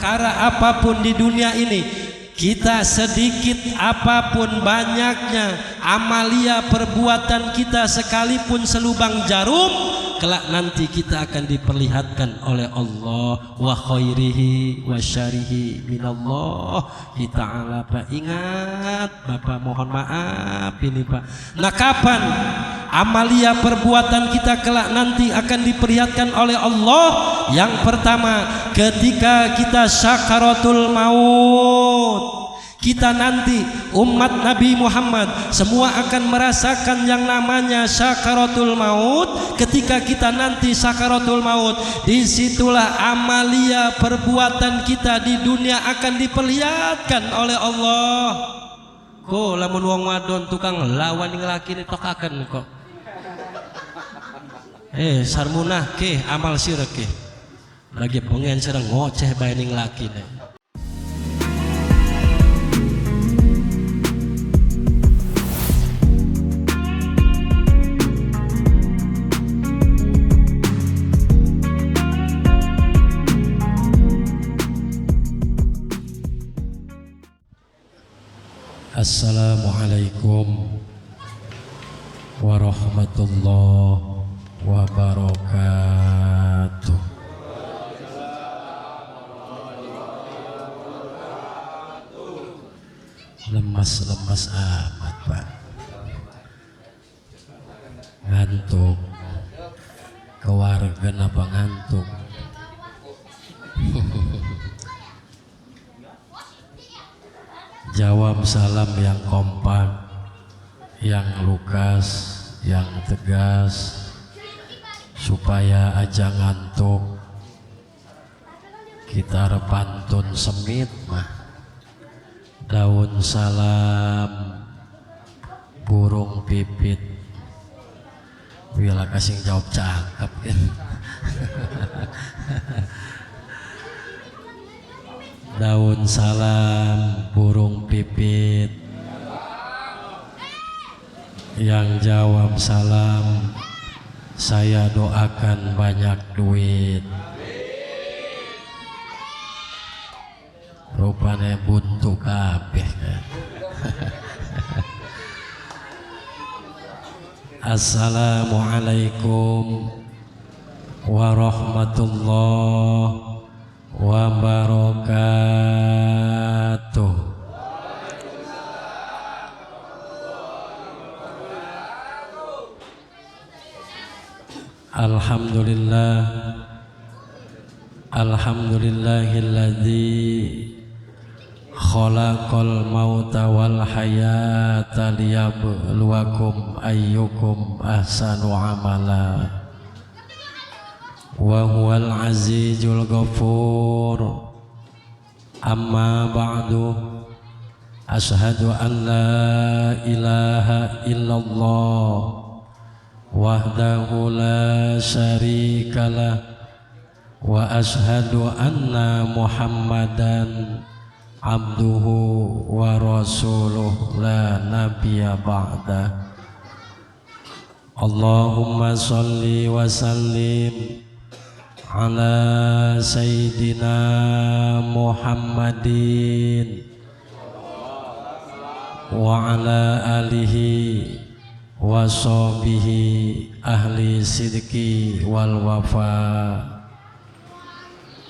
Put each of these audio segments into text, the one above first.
perkara apapun di dunia ini, kita sedikit apapun banyaknya amalia perbuatan kita sekalipun selubang jarum, kelak nanti kita akan diperlihatkan oleh Allah wa khairihi wa syarihi minallah ta'ala. Pak, ingat Bapak, mohon maaf ini Pak. Nah, kapan amalia perbuatan kita kelak nanti akan diperlihatkan oleh Allah? Yang pertama, ketika kita sakaratul maut. Kita nanti umat Nabi Muhammad semua akan merasakan yang namanya sakaratul maut. Ketika kita nanti sakaratul maut, disitulah amalia perbuatan kita di dunia akan diperlihatkan oleh Allah. Kok lamun wong wadon tukang lawan ing laki ni tokaken kok. Sarmunah ke amal sirek ke. Lagi pengen serang ngoceh bae ning laki ni. Assalamualaikum warahmatullahi wabarakatuh. Lemas-lemas amat Pak, ngantuk, keluarga apa ngantuk? Jawab salam yang kompak, yang lukas, yang tegas, supaya aja ngantuk. Kita repantun semit mah. Daun salam, burung pipit. Bila kasih jawab cakep kan. Daun salam, burung pipit. Yang jawab salam, saya doakan banyak duit. Rupanya buntu kabeh kan. Assalamualaikum warahmatullahi wabarakatuh. Alhamdulillah, alhamdulillahilladzi khalaqal mauta wal hayata liyabluwakum ayyukum ahsanu amala. Wa huwal azizul ghafur. Amma ba'du, ashhadu an la ilaha illallah wahdahu la syarikalah wa ashhadu anna muhammadan abduhu wa rasuluh la nabiyya ba'dah. Allahumma salli wa sallim ala sayyidina Muhammadin wa ala alihi wa sahbihi ahli sidqi wal wafa.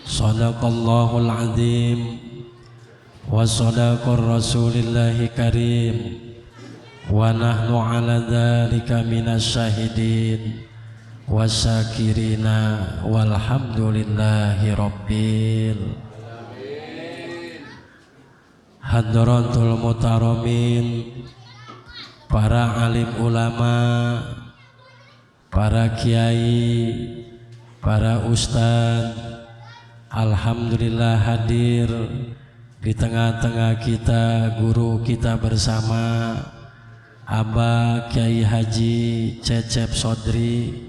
Sadaqallahul azim wa sadaqar rasulillahi karim wa nahnu ala dzalika minasy syahidin wasyakirina walhamdulillahi rabbil hadratul mutaramin, para alim ulama, para kiai, para ustadz, alhamdulillah hadir di tengah-tengah kita guru kita bersama Abah Kiai Haji Cecep Sodri.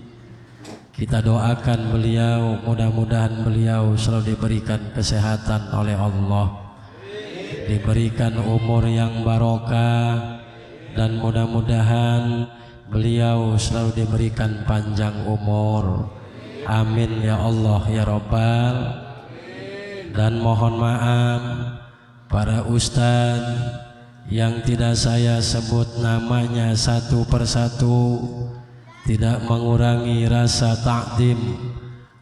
Kita doakan beliau, mudah-mudahan beliau selalu diberikan kesehatan oleh Allah, diberikan umur yang barokah, dan mudah-mudahan beliau selalu diberikan panjang umur. Amin ya Allah ya Rabbal. Dan mohon maaf para ustadz yang tidak saya sebut namanya satu persatu, tidak mengurangi rasa takdim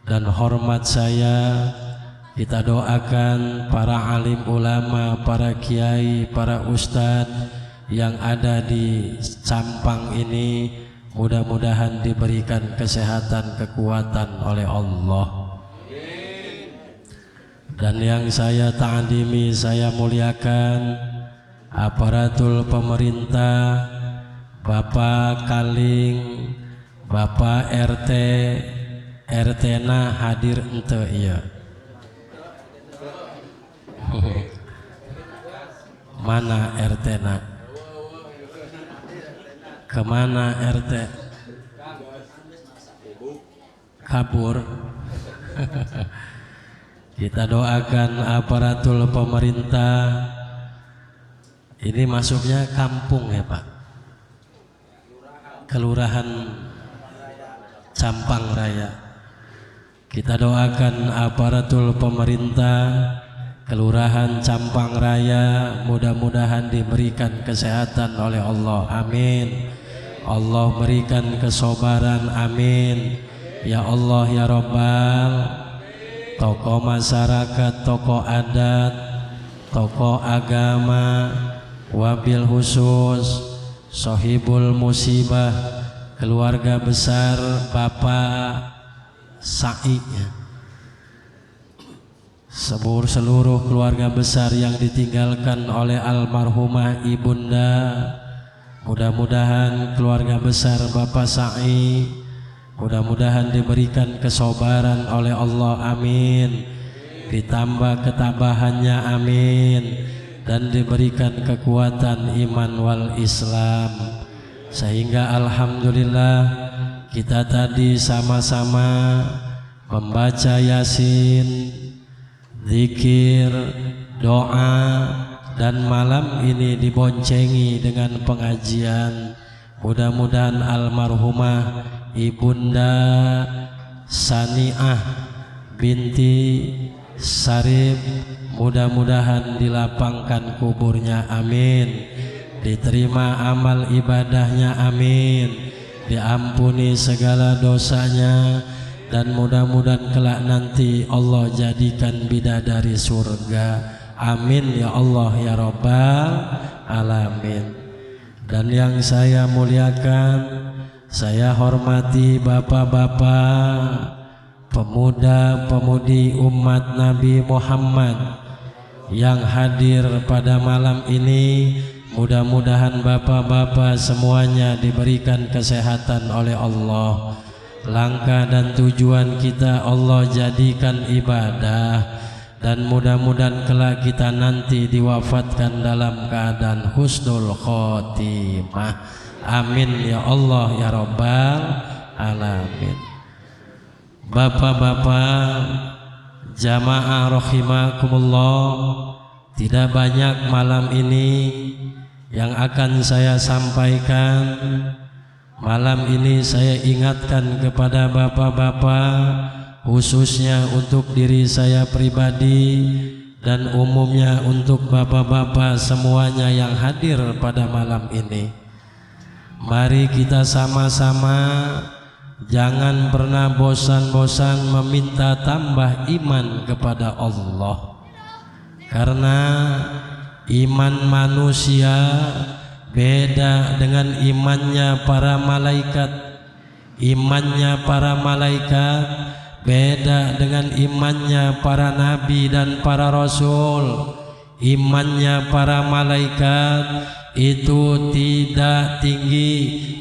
dan hormat saya. Kita doakan para alim ulama, para kiai, para ustadz yang ada di Campang ini, mudah-mudahan diberikan kesehatan, kekuatan oleh Allah. Dan yang saya ta'adimi, saya muliakan aparatur pemerintah, Bapak Kaling, Bapak RT, RT-na hadir ente iya. Mana RT-na? Kemana RT? Kabur. Kita doakan aparatur pemerintah. Ini masuknya kampung ya Pak? Kelurahan Campang Raya. Kita doakan aparatur pemerintah Kelurahan Campang Raya, mudah-mudahan diberikan kesehatan oleh Allah, amin. Allah berikan kesabaran, amin. Ya Allah ya Rabbal. Tokoh masyarakat, tokoh adat, tokoh agama, wabil khusus sohibul musibah, keluarga besar Bapak Sa'i, seluruh keluarga besar yang ditinggalkan oleh almarhumah ibunda, mudah-mudahan keluarga besar Bapak Sa'i mudah-mudahan diberikan kesabaran oleh Allah, amin. Ditambah ketabahannya, amin. Dan diberikan kekuatan iman wal Islam, sehingga alhamdulillah kita tadi sama-sama membaca Yasin, zikir, doa, dan malam ini diboncengi dengan pengajian. Mudah-mudahan almarhumah ibunda Saniah binti Sarip, mudah-mudahan dilapangkan kuburnya, amin. Diterima amal ibadahnya, amin. Diampuni segala dosanya, dan mudah-mudahan kelak nanti Allah jadikan bidadari surga, amin ya Allah ya Rabbal alamin. Dan yang saya muliakan, saya hormati bapak-bapak, pemuda-pemudi umat Nabi Muhammad yang hadir pada malam ini. Mudah-mudahan bapak-bapak semuanya diberikan kesehatan oleh Allah. Langkah dan tujuan kita Allah jadikan ibadah, dan mudah-mudahan kelak kita nanti diwafatkan dalam keadaan husnul khotimah, amin ya Allah ya Rabbal alamin. Bapak-bapak jamaah rahimakumullah, tidak banyak malam ini yang akan saya sampaikan. Malam ini saya ingatkan kepada bapak-bapak, khususnya untuk diri saya pribadi dan umumnya untuk bapak-bapak semuanya yang hadir pada malam ini. Mari kita sama-sama jangan pernah bosan-bosan meminta tambah iman kepada Allah, karena iman manusia beda dengan imannya para malaikat. Imannya para malaikat beda dengan imannya para nabi dan para rasul. Imannya para malaikat itu tidak tinggi,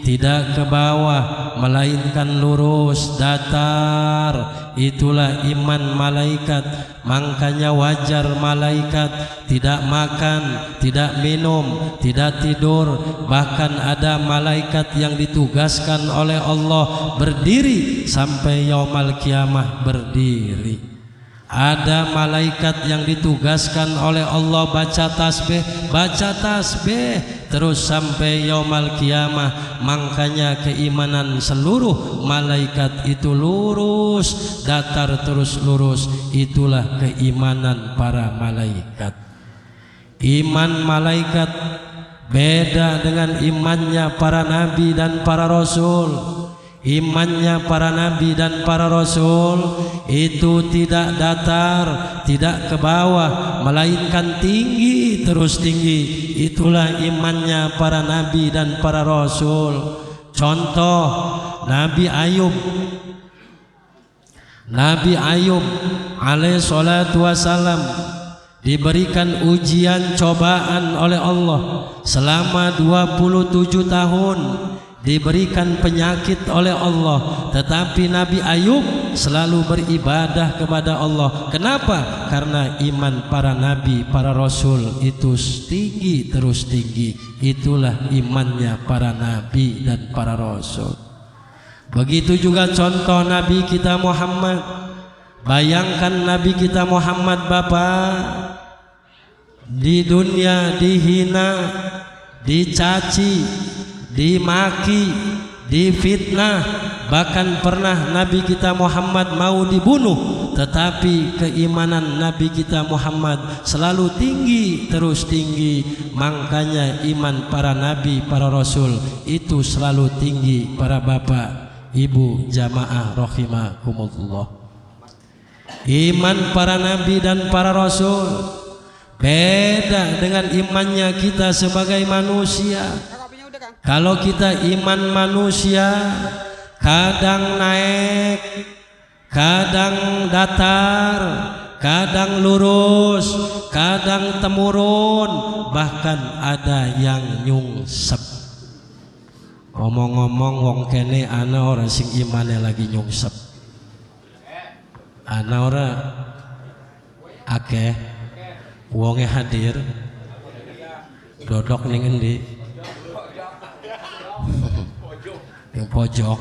tidak ke bawah, melainkan lurus, datar. Itulah iman malaikat. Makanya wajar malaikat tidak makan, tidak minum, tidak tidur. Bahkan ada malaikat yang ditugaskan oleh Allah berdiri sampai yaumul kiamah berdiri. Ada malaikat yang ditugaskan oleh Allah baca tasbih terus sampai yaumul kiamah. Makanya keimanan seluruh malaikat itu lurus, datar terus lurus. Itulah keimanan para malaikat. Iman malaikat beda dengan imannya para nabi dan para rasul. Imannya para nabi dan para rasul itu tidak datar, tidak ke bawah, melainkan tinggi terus tinggi. Itulah imannya para nabi dan para rasul. Contoh Nabi Ayub alaihi salatu wassalam diberikan ujian cobaan oleh Allah selama 27 tahun, diberikan penyakit oleh Allah, tetapi Nabi Ayub selalu beribadah kepada Allah. Kenapa? Karena iman para nabi, para rasul itu tinggi terus tinggi. Itulah imannya para nabi dan para rasul. Begitu juga contoh Nabi kita Muhammad. Bayangkan Nabi kita Muhammad Bapak di dunia dihina, dicaci, dimaki, difitnah, bahkan pernah Nabi kita Muhammad mau dibunuh, tetapi keimanan Nabi kita Muhammad selalu tinggi terus tinggi. Makanya iman para nabi, para rasul itu selalu tinggi. Para bapak, ibu, jamaah rahimakumullah. Iman para nabi dan para rasul beda dengan imannya kita sebagai manusia. Kalau kita iman manusia kadang naik, kadang datar, kadang lurus, kadang temurun, bahkan ada yang nyungsep. Ngomong-ngomong wong kene ana ora sing imane lagi nyungsep. Ana ora akeh wonge hadir dodok ning endi? Yang pojok,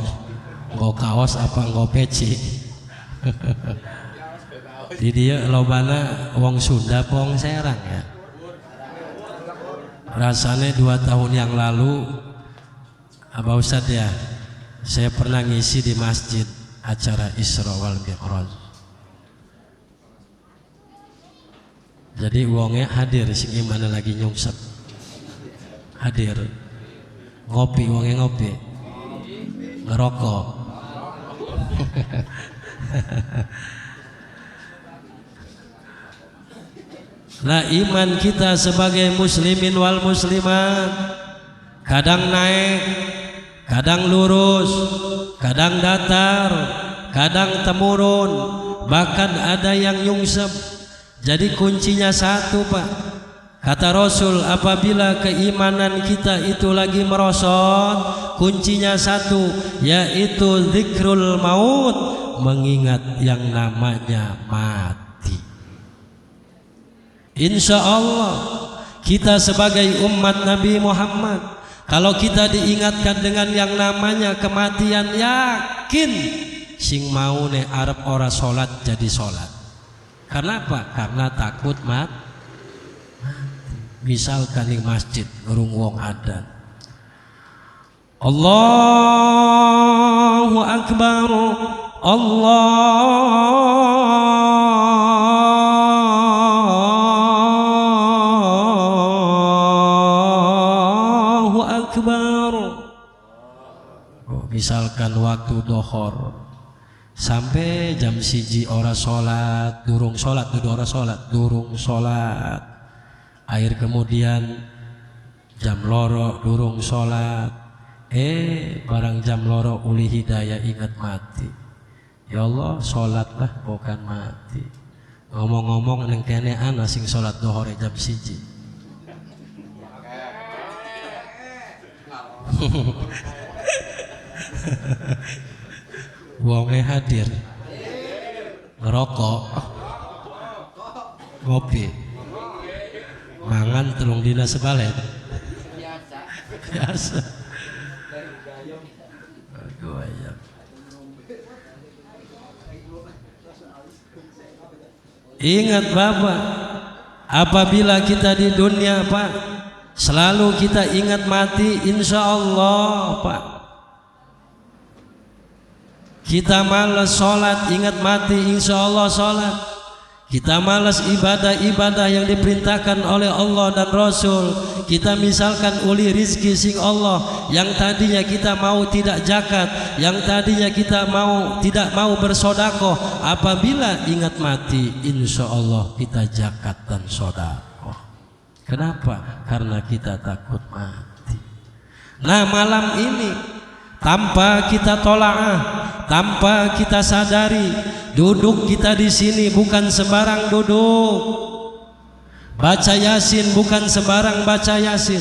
nggo kaos apa nggo peci. Di dia lobana wong Sunda wong Serang ya. Rasanya 2 tahun yang lalu Abah Ustadz ya, saya pernah ngisi di masjid acara Isra wal Mi'raj. Jadi wongnya hadir, sing gimana lagi nyungsep hadir, ngopi, wongnya ngopi, ngerokok. Nah, iman kita sebagai muslimin wal muslimat kadang naik, kadang lurus, kadang datar, kadang temurun, bahkan ada yang nyungsep. Jadi kuncinya satu Pak, kata Rasul, apabila keimanan kita itu lagi merosot, kuncinya satu, yaitu zikrul maut, mengingat yang namanya mati. Insya Allah kita sebagai umat Nabi Muhammad, kalau kita diingatkan dengan yang namanya kematian, yakin sing mau ne arep ora salat jadi salat. Karena apa? Karena takut mati. Misalkan di masjid ngerung wong adzan, Allahu Akbar, Allahu Akbar. Misalkan waktu dohor sampai jam 1 ora sholat, durung sholat, durung sholat. Air kemudian jam loro durung sholat. Barang jam loro uli hidayah ingat mati. Ya Allah, sholatlah bukan mati. Ngomong-ngomong neng kene ana sing sholat dohor jam 1. Wonge hadir, ngerokok, ngopi, mangan telung dina sebalet, biasa. Ingat Bapak, apabila kita di dunia Pak, selalu kita ingat mati, insya Allah Pak. Kita malas sholat, ingat mati, insya Allah sholat. Kita malas ibadah-ibadah yang diperintahkan oleh Allah dan Rasul. Kita misalkan uli rizki sing Allah, yang tadinya kita mau tidak zakat, yang tadinya kita tidak mau bersodakoh, apabila ingat mati, insya Allah kita zakat dan sodakoh. Kenapa? Karena kita takut mati. Nah, malam ini tanpa kita tolaah, tanpa kita sadari, duduk kita di sini bukan sembarang duduk. Baca Yasin bukan sembarang baca Yasin.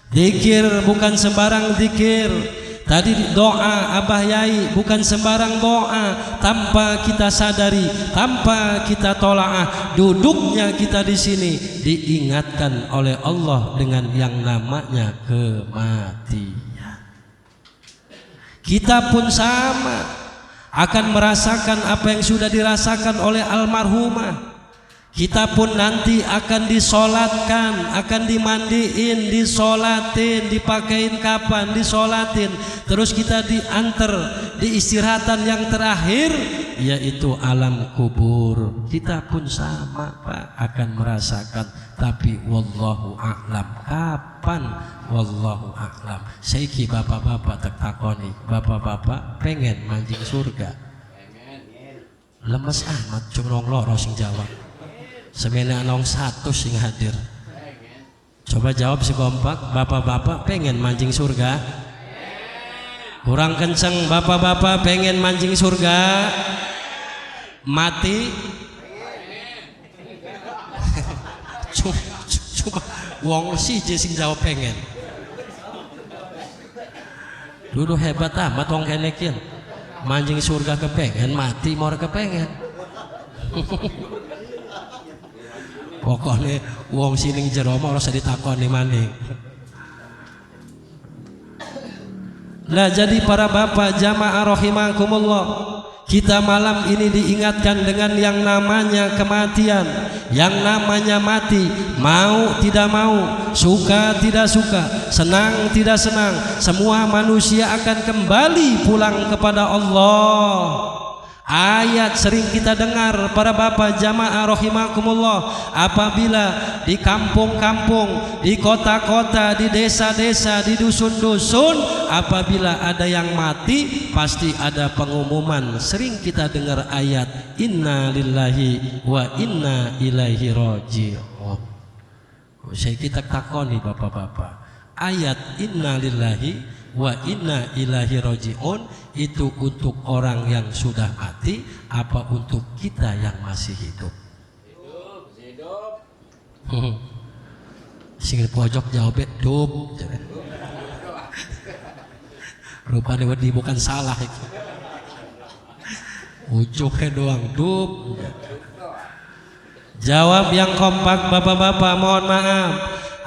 Zikir bukan sembarang zikir. Tadi doa Abah Yai bukan sembarang doa. Tanpa kita sadari, tanpa kita tolaah, duduknya kita di sini diingatkan oleh Allah dengan yang namanya kematian. Kita pun sama akan merasakan apa yang sudah dirasakan oleh almarhumah. Kita pun nanti akan disolatkan, akan dimandiin, disolatin, dipakein kapan, disolatin. Terus kita diantar di istirahatan yang terakhir, yaitu alam kubur. Kita pun sama Pak akan merasakan. Tapi wallahu a'lam, kapan? Wallahu a'lam. Saiki bapak-bapak tak takoni, bapak-bapak pengen manjing surga? Lemes amat cuma loro sing jawab. Semena nong satu sing hadir. Coba jawab si kompak, bapak-bapak pengen manjing surga? Kurang kenceng, bapak-bapak pengen manjing surga? Mati? Cuma wong si sing jawab pengen. Dulu hebat amat wong kenekin. Manjing surga kepengen, mati mau kepengen. Pokoknya wong sining jero mah ora ditakoni maning. Nah, jadi para bapak jamaah rahimakumullah, kita malam ini diingatkan dengan yang namanya kematian, yang namanya mati. Mau tidak mau, suka tidak suka, senang tidak senang, semua manusia akan kembali pulang kepada Allah. Ayat sering kita dengar para bapak jamaah rahimakumullah, apabila di kampung-kampung, di kota-kota, di desa-desa, di dusun-dusun, apabila ada yang mati pasti ada pengumuman. Sering kita dengar ayat inna lillahi wa inna ilaihi raji'un. Saya kita takoni bapak-bapak, ayat inna lillahi wa inna ilaihi raji'un itu untuk orang yang sudah mati apa untuk kita yang masih hidup? Hidup. Sing pojok jawab hidup. Rupanya wedi bukan salah itu. Ujungnya doang hidup. Jawab yang kompak bapak-bapak, mohon maaf.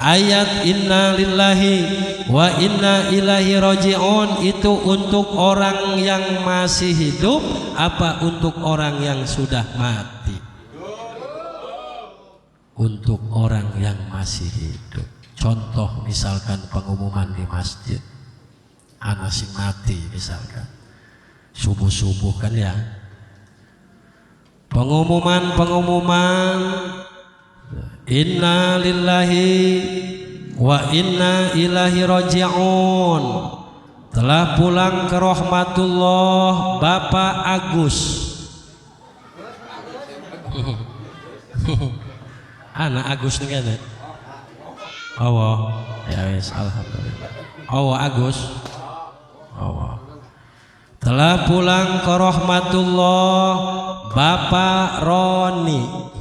Ayat inna lillahi wa inna ilaihi raji'un itu untuk orang yang masih hidup apa untuk orang yang sudah mati? Untuk orang yang masih hidup. Contoh misalkan pengumuman di masjid, anak sing mati misalkan subuh-subuh kan ya, pengumuman inna lillahi wa inna ilaihi raji'un, telah pulang ke rahmatullah Bapak Agus. Anak Agus nih kan? Allah, ya wes, alhamdulillah. Allah Agus, Allah. Telah pulang ke rahmatullah Bapak Roni.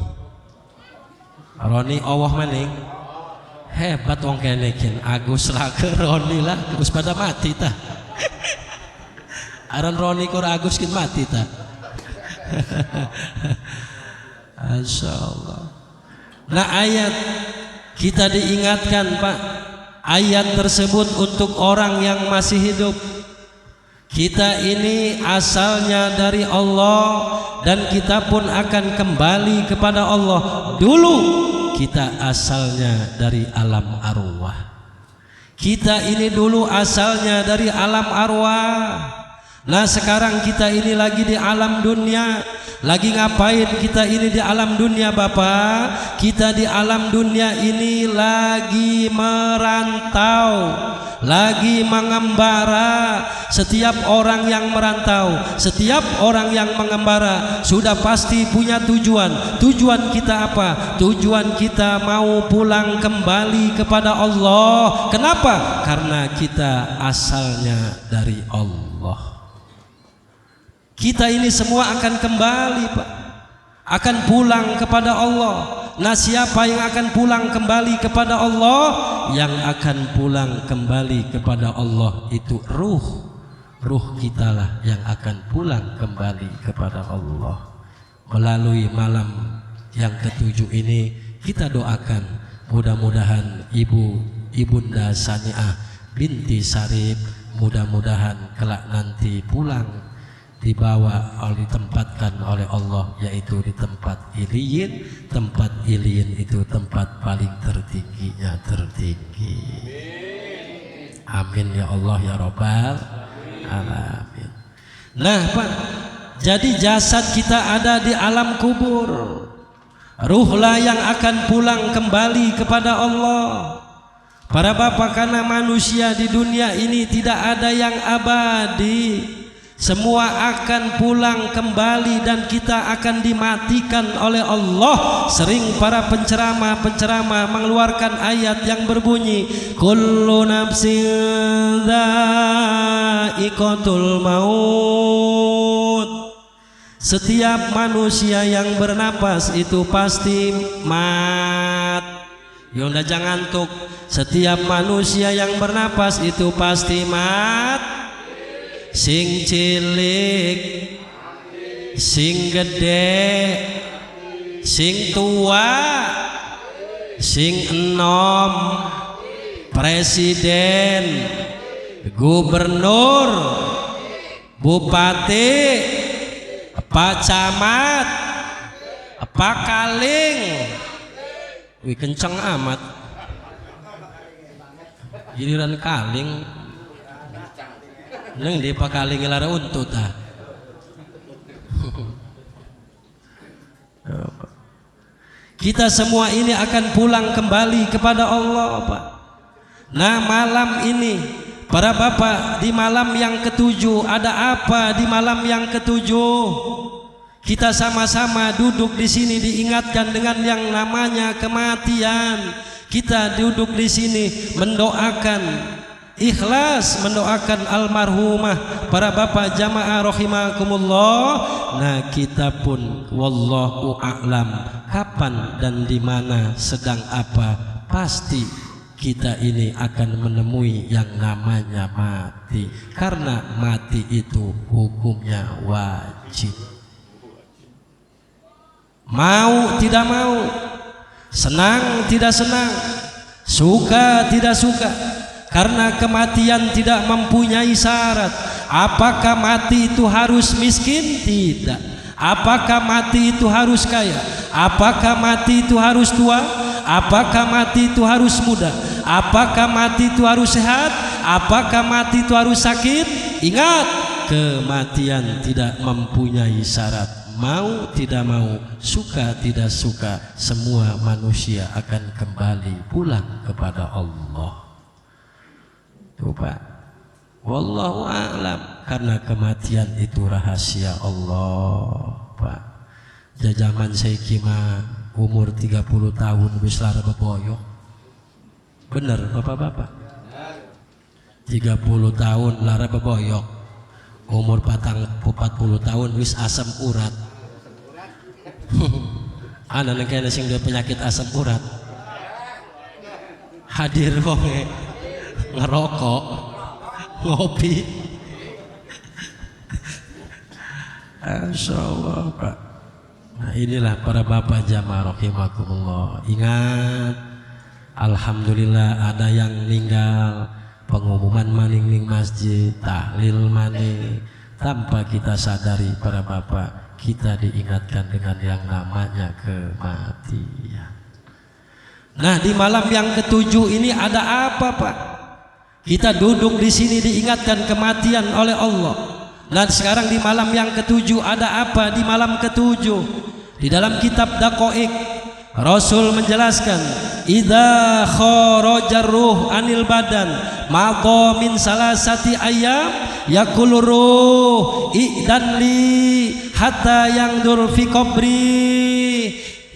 Roni Allah maning hebat wong kenekin Agus lah ke Roni lah Agus pada mati ta. Aran Roni kur Agus kin mati ta. Insyaallah. Nah, ayat kita diingatkan Pak, ayat tersebut untuk orang yang masih hidup. Kita ini asalnya dari Allah dan kita pun akan kembali kepada Allah. Dulu kita asalnya dari alam arwah. Kita ini dulu asalnya dari alam arwah. Nah sekarang kita ini lagi di alam dunia. Lagi ngapain kita ini di alam dunia Bapak? Kita di alam dunia ini lagi merantau, lagi mengembara. Setiap orang yang merantau, setiap orang yang mengembara sudah pasti punya tujuan. Tujuan kita apa? Tujuan kita mau pulang kembali kepada Allah. Kenapa? Karena kita asalnya dari Allah. Kita ini semua akan kembali Pak, akan pulang kepada Allah. Nah siapa yang akan pulang kembali kepada Allah? Yang akan pulang kembali kepada Allah itu ruh kita lah yang akan pulang kembali kepada Allah. Melalui malam yang ketujuh ini kita doakan mudah-mudahan Ibunda Saniah binti Sarip mudah-mudahan kelak nanti pulang dibawa atau ditempatkan oleh Allah, yaitu di tempat Iliyin. Tempat Iliyin itu tempat paling tertingginya tertinggi. Amin ya Allah ya Rabbal alamin. Nah Pak, jadi jasad kita ada di alam kubur. Ruhlah yang akan pulang kembali kepada Allah. Para bapak, karena manusia di dunia ini tidak ada yang abadi. Semua akan pulang kembali dan kita akan dimatikan oleh Allah. Sering para penceramah mengeluarkan ayat yang berbunyi kullu nafsin dha'iqatul maut. Setiap manusia yang bernapas itu pasti mati. Yonda jangan ngantuk. Setiap manusia yang bernapas itu pasti mati. Sing cilik, sing gede, sing tua, sing enom, presiden, gubernur, bupati, pak camat, pak kaling. Wih kenceng amat. Giliran kaling neng di pakaling lara untut ah. Kita semua ini akan pulang kembali kepada Allah Pak. Nah malam ini para bapak, di malam yang ketujuh ada apa? Di malam yang ketujuh kita sama-sama duduk di sini diingatkan dengan yang namanya kematian. Kita duduk di sini mendoakan, ikhlas mendoakan almarhumah para bapak jamaah rahimakumullah. Nah kita pun wallahu a'lam kapan dan di mana sedang apa, pasti kita ini akan menemui yang namanya mati. Karena mati itu hukumnya wajib. Mau tidak mau, senang tidak senang, suka tidak suka. Karena kematian tidak mempunyai syarat. Apakah mati itu harus miskin? Tidak. Apakah mati itu harus kaya? Apakah mati itu harus tua? Apakah mati itu harus muda? Apakah mati itu harus sehat? Apakah mati itu harus sakit? Ingat, kematian tidak mempunyai syarat. Mau tidak mau, suka tidak suka, semua manusia akan kembali pulang kepada Allah. Tuh Pak, wallahu a'lam. Karena kematian itu rahasia Allah Pak. Jajaman saya kima umur 30 tahun wis lara beboyok. Bener bapak-bapak? 30 tahun lara beboyok. Umur 40 tahun wis asam urat. Ana nengkene sing duwe penyakit asam urat. Hadir wonge ngerokok, ngopi. Insyaallah Pak. Nah inilah para bapak jamaah rahimakumullah. Ingat, alhamdulillah ada yang meninggal pengumuman maning ning masjid, tahlil maning, tanpa kita sadari para bapak, kita diingatkan dengan yang namanya kematian. Nah, di malam yang ketujuh ini ada apa, Pak? Kita duduk di sini diingatkan kematian oleh Allah. Dan sekarang di malam yang ketujuh ada apa di malam ketujuh? Di dalam kitab Daqaiq Rasul menjelaskan, idza kharajar ruh anil badan madha min salasati ayyam yaqulu ruh idan li hatta yangdur fi qabri.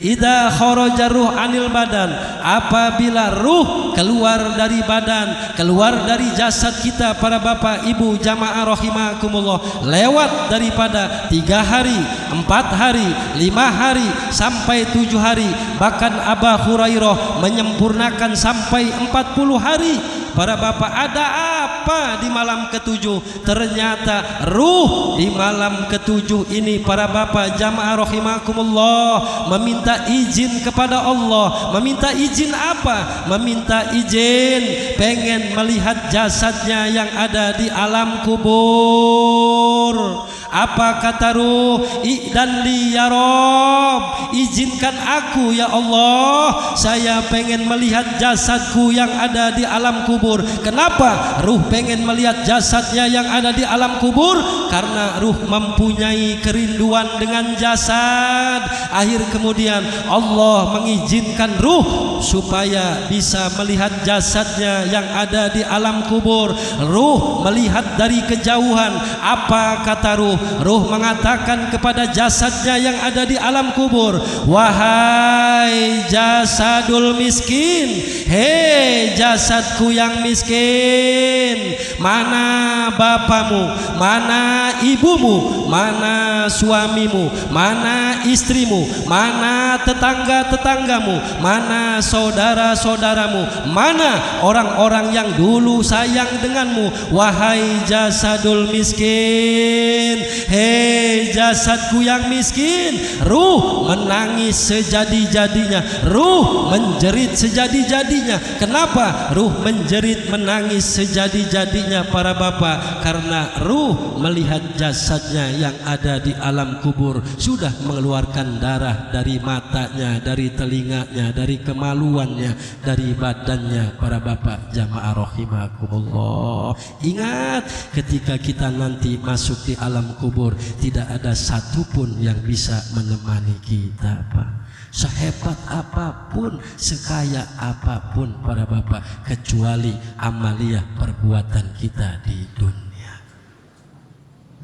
Idza kharajar ruh anil badan, apabila ruh keluar dari badan, keluar dari jasad kita para bapak ibu jamaah rahimakumullah, lewat daripada 3 hari, 4 hari, 5 hari sampai 7 hari, bahkan Abu Hurairah menyempurnakan sampai 40 hari. Para bapak, ada apa di malam ketujuh? Ternyata ruh di malam ketujuh ini para bapak jamaah rahimakumullah meminta izin kepada Allah. Meminta izin apa? Meminta izin pengen melihat jasadnya yang ada di alam kubur. Apa kata ruh? Idan li ya Rabb, izinkan aku ya Allah, saya pengen melihat jasadku yang ada di alam kubur. Kenapa ruh pengen melihat jasadnya yang ada di alam kubur? Karena ruh mempunyai kerinduan dengan jasad. Akhir kemudian Allah mengizinkan ruh supaya bisa melihat jasadnya yang ada di alam kubur. Ruh melihat dari kejauhan. Apa kata ruh? Ruh mengatakan kepada jasadnya yang ada di alam kubur, wahai jasadul miskin, hei jasadku yang miskin, mana bapamu, mana ibumu, mana suamimu, mana istrimu, mana tetangga-tetanggamu, mana saudara-saudaramu, mana orang-orang yang dulu sayang denganmu, wahai jasadul miskin, hei jasadku yang miskin. Ruh menangis sejadi-jadinya, ruh menjerit sejadi-jadinya. Kenapa ruh menjerit menangis sejadi-jadinya para bapak? Karena ruh melihat jasadnya yang ada di alam kubur sudah mengeluarkan darah dari matanya, dari telinganya, dari kemaluannya, dari badannya para bapak jamaah rahimakumullah. Ingat, ketika kita nanti masuk di alam kubur, tidak ada satupun yang bisa menemani kita, Pak. Sehebat apapun, sekaya apapun para bapak, kecuali amaliyah perbuatan kita di dunia.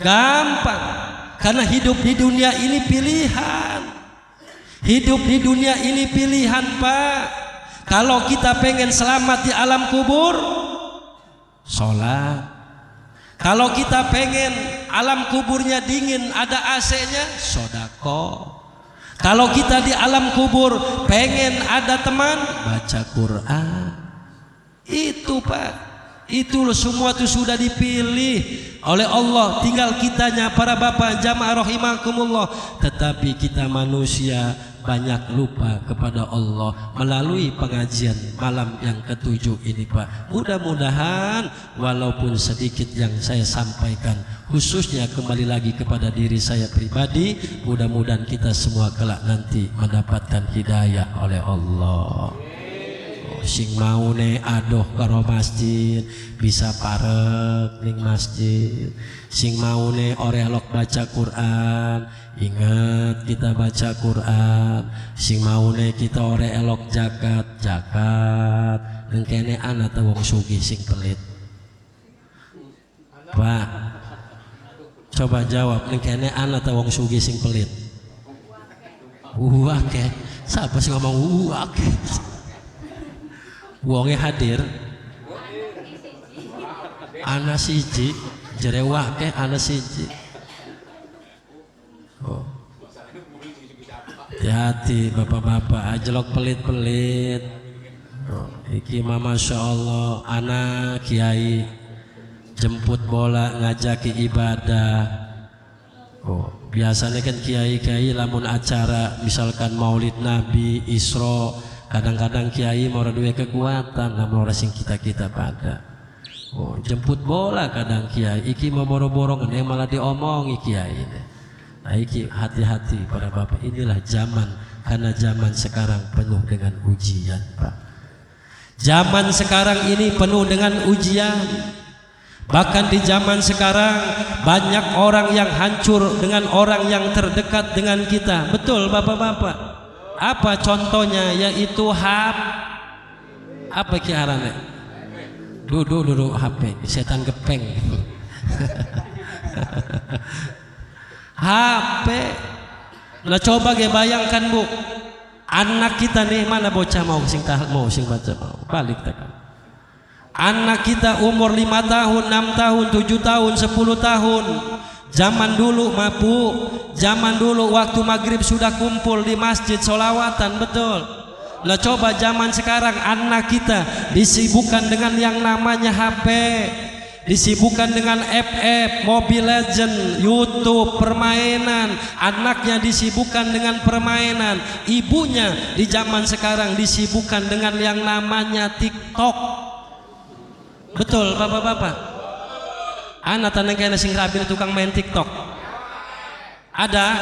Gampang, karena hidup di dunia ini pilihan. Hidup di dunia ini pilihan, Pak. Kalau kita pengen selamat di alam kubur, sholat. Kalau kita pengen alam kuburnya dingin, ada AC-nya, sedekah. Kalau kita di alam kubur pengen ada teman, baca Quran. Itu, Pak. Itu semua itu sudah dipilih oleh Allah. Tinggal kitanya para bapak jamaah rahimakumullah. Tetapi kita manusia banyak lupa kepada Allah melalui pengajian malam yang ketujuh ini, Pak. Mudah-mudahan walaupun sedikit yang saya sampaikan, khususnya kembali lagi kepada diri saya pribadi, mudah-mudahan kita semua kelak nanti mendapatkan hidayah oleh Allah. Sing mau ne adoh karo masjid bisa parek ning masjid. Sing mau ne orelok baca Quran, ingat kita baca Quran. Sing mau ne kita orelok zakat. Neng kene anak ta wong sugih sing pelit. Pak, coba jawab, neng kene anak ta wong sugih sing pelit. Akeh. Siapa sih ngomong akeh? Wonge hadir ana siji jere wakeh ana siji. Oh. Hati bapak-bapak ajelok pelit-pelit. Oh. Iki mama masya Allah anak kiai jemput bola ngajaki ibadah. Oh. Biasanya kan kiai-kiai lamun acara misalkan maulid Nabi, Isra, kadang-kadang kiai mau duwe kekuatan namun orang sing kita pada. Oh, jemput bola kadang kiai, iki mau boro-boro ngene malah diomongi kiai. Nah, iki hati-hati para bapak, inilah zaman, karena zaman sekarang penuh dengan ujian, Pak. Zaman sekarang ini penuh dengan ujian. Bahkan di zaman sekarang banyak orang yang hancur dengan orang yang terdekat dengan kita. Betul bapak-bapak. Apa contohnya? Yaitu apa kiarannya? Duduk HP, setan gepeng. HP. Nah coba bayangkan Bu, anak kita nih, mana bocah mau sing baca mau balik tekan. Anak kita umur 5 tahun, 6 tahun, 7 tahun, 10 tahun. Zaman dulu zaman dulu waktu maghrib sudah kumpul di masjid sholawatan, betul. Nah coba zaman sekarang anak kita disibukkan dengan yang namanya HP, disibukkan dengan FF, Mobile Legend, YouTube, permainan. Anaknya disibukkan dengan permainan. Ibunya di zaman sekarang disibukkan dengan yang namanya TikTok. Betul bapak-bapak. Anak taneng kena sing rabil tukang main TikTok. Ada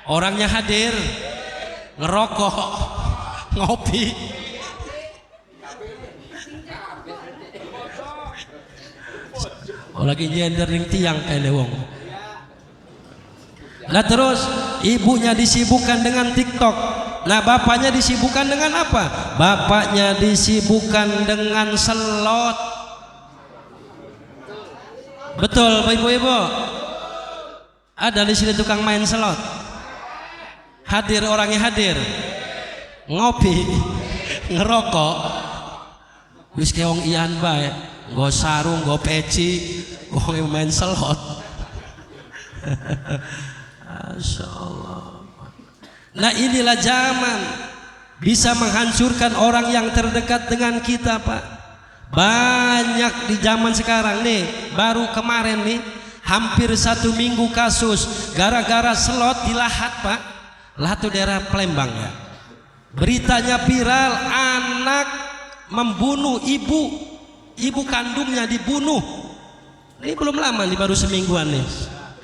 orangnya hadir, ngerokok, ngopi. Lagi nyender ning tiang kene wong. Nah terus ibunya disibukkan dengan TikTok. Nah bapaknya disibukkan dengan apa? Bapaknya disibukkan dengan selot. Betul ibu-ibu. Ada di sini tukang main selot. Hadir, orangnya hadir. Ngopi, ngerokok. Wis ke wong iyan bae, nggo sarung, nggo peci, wong main selot. Masyaallah. Nah inilah zaman bisa menghancurkan orang yang terdekat dengan kita, Pak. Banyak di zaman sekarang nih, baru kemarin nih, hampir 1 minggu kasus gara-gara selot di Lahat, Pak. Lahat itu daerah Palembang ya. Beritanya viral, anak membunuh ibu kandungnya dibunuh. Ini belum lama nih, baru semingguan nih,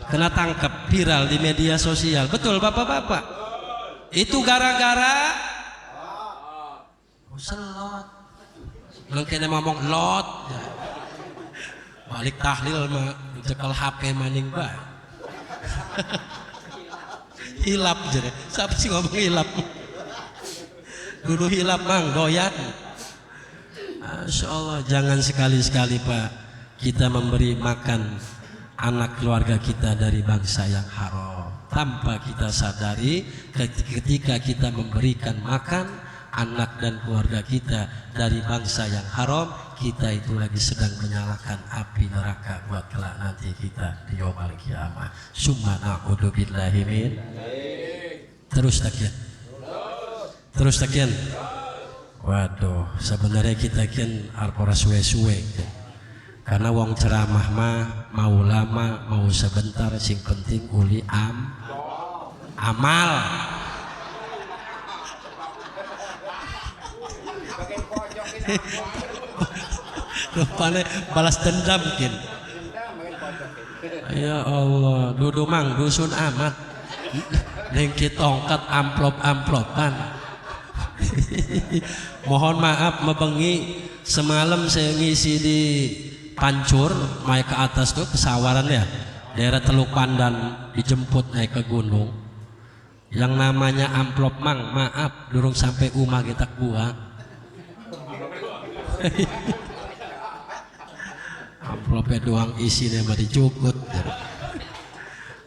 kena tangkap, viral di media sosial. Betul bapak-bapak. Itu gara-gara selot. Belum kena ngomong lot. Balik tahlil mah cekal HP maning bae. Hilap jadi. Siapa sih ngomong hilap? Dulu hilap mang doyan. Masya Allah, jangan sekali-sekali Pak kita memberi makan anak keluarga kita dari bangsa yang haram tanpa kita sadari. Ketika kita memberikan makan anak dan keluarga kita dari bangsa yang haram, kita itu lagi sedang menyalakan api neraka buat kelak nanti kita di yaumul qiyamah. Summa na'udzu billahi min. Terus takian. Waduh, sebenarnya kita kian arpora suwe-suwe. Karena wong ceramah mah mau lama mau sebentar, sing penting uli amal. Rupanya balas dendam mungkin. Ya Allah, dudu mang dusun amat. Nengki tongkat amplop-amplopan. Mohon maaf mebengi, semalam saya ngisi di Pancur, naik ke atas tuh pesawaran ya, daerah Teluk Pandan, dijemput naik ke gunung. Yang namanya amplop mang, maaf durung sampai umah kita buang. Amplopnya doang isinya mah dicukut.